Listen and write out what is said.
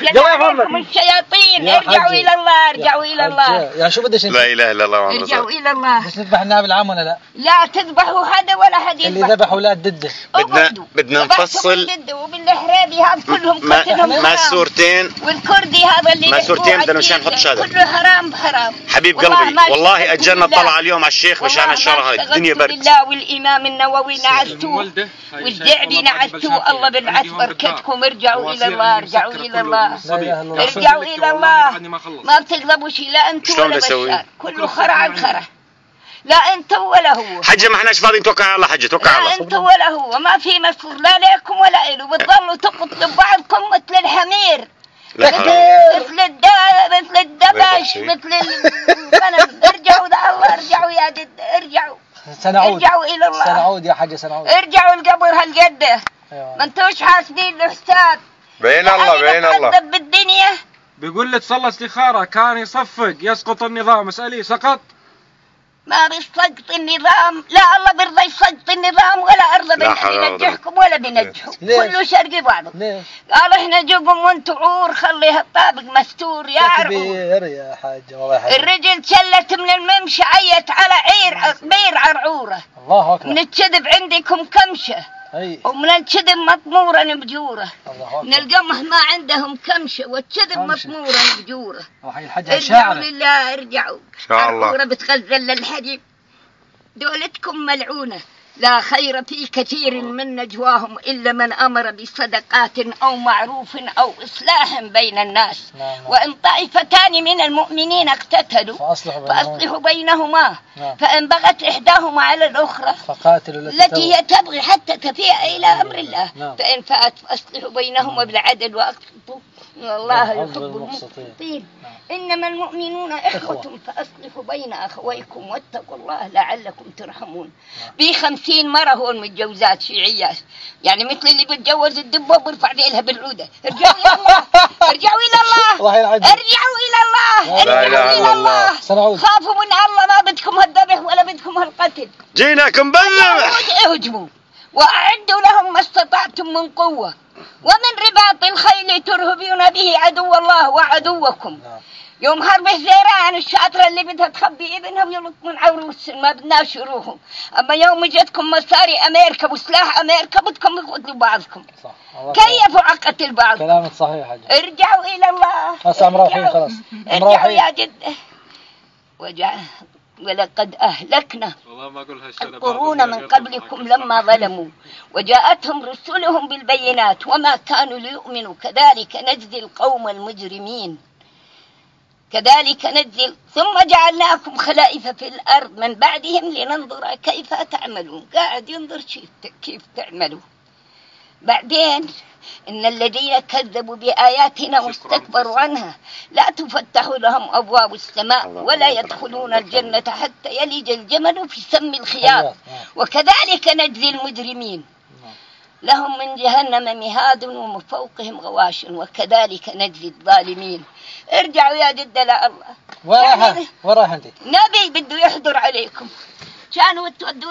عليكم الشياطين. ارجعوا إلى الله، ارجعوا إلى الله. يا شو بدش انت؟ لا إله إلا الله. ارجعوا إلى الله. بس نذبح النائب العام ولا لا؟ لا تذبحوا هذا ولا حد يذبح. اللي ذبح اولاد ضده. بدنا نفصل. وبالحرابي هذا كلهم قتلهم ما السورتين والكردي هذا اللي ما السورتين بدنا مشان نحط شهادة. كله حرام حرام. حبيب قلبي والله اجلنا طلع اليوم على الشيخ مشان الشهر هاي الدنيا برد. بالله والامام النووي نعستوه والجعبي نعستوه. الله بالعث بركتكم. ارجعوا الى الله، ارجعوا الى الله، ارجعوا الى الله. ما بتقلبوا شيء لا انتم ولا بشار. كله خرع عن خرع. لا انت ولا هو. حجة ما احناش فاضيين. توكل على الله حجة، توكل على الله. لا انت ولا هو. ما في مسؤول لا لكم ولا إله. بتضلوا تقتلوا بعضكم مثل الحمير، مثل الدبش، مثل الغنم. ارجعوا لله، ارجعوا يا جد، ارجعوا. سنعود. ارجعوا الى الله. سنعود يا حاجة، سنعود. ارجعوا القبر هالجده. ما انتوش حاسبين له حساب. بين الله بين الله. بالدنيا بيقول لك صلى استخارة كان يصفق يسقط النظام. اسألي سقط؟ ما بيسقط النظام. لا الله بيرضى يسقط النظام ولا أرضى بينجحكم ولا بينجحوا. كله شرقي بعضه. قال احنا جوكم وانتوا عور خليها الطابق مستور يا عرعور. يا حاجة والله الرجل شلت من الممشى عيت على بير عرعورة. الله أكبر. من الكذب عندكم كمشة ومن الكذب مطمورة بجورة. من القمح ما عندهم كمشة والكذب مطمورة بجورة. ارجعوا لله، ارجعوا. إن شاء الله. عرعورة بتغزل للحديد. دولتكم ملعونة. لا خير في كثير من نجواهم إلا من أمر بصدقات أو معروف أو إصلاح بين الناس. وإن طائفتان من المؤمنين اقتتلوا فأصلحوا بينهما. فإن بغت إحداهما على الأخرى فقاتلوا التي هي تبغي حتى تفيء إلى أمر الله. فإن فأت فأصلحوا بينهما بالعدل وأقسطوا إن الله يحب المقسطين. إنما المؤمنون إخوة فأصلحوا بين أخويكم واتقوا الله لعلكم ترحمون. في 50 مرة هون متجوزات شيعيات، يعني مثل اللي بتجوز الدبة وبرفع ديلها بالعودة. ارجعوا إلى الله، ارجعوا إلى الله، ارجعوا إلى الله، ارجعوا إلى الله. خافوا من الله. ما بدكم هالذبح ولا بدكم هالقتل. جيناكم بالذبح. اهجموا وأعدوا لهم ما استطعتم من قوة ومن رباط الخيل ترهبون به عدو الله وعدوكم. يوم حرب الزيران الشاطرة اللي بدها تخبي ابنها ويلط من عروس ما بدناش يروحوا. أما يوم جتكم مصاري أمريكا وسلاح أمريكا بدكم تقتلوا بعضكم. كيفوا عقتل بعض. كلامك صحيح حاجة. ارجعوا إلى الله. خلاص مروحين خلاص. ارجعوا يا جدة. ولقد أهلكنا القرون من قبلكم لما ظلموا وجاءتهم رسلهم بالبينات وما كانوا ليؤمنوا كذلك نجزي القوم المجرمين. كذلك نجزي. ثم جعلناكم خلائف في الأرض من بعدهم لننظر كيف تعملون. قاعد ينظر كيف تعملوا. بعدين إن الذين كذبوا بآياتنا واستكبروا عنها لا تفتح لهم أبواب السماء ولا يدخلون الجنة حتى يلج الجمل في سم الخياط وكذلك نجزي المجرمين. لهم من جهنم مهاد ومن فوقهم غواش وكذلك نجزي الظالمين. ارجعوا يا جد لا الله. وين رايح انت؟ نبي بده يحضر عليكم. كانوا تودون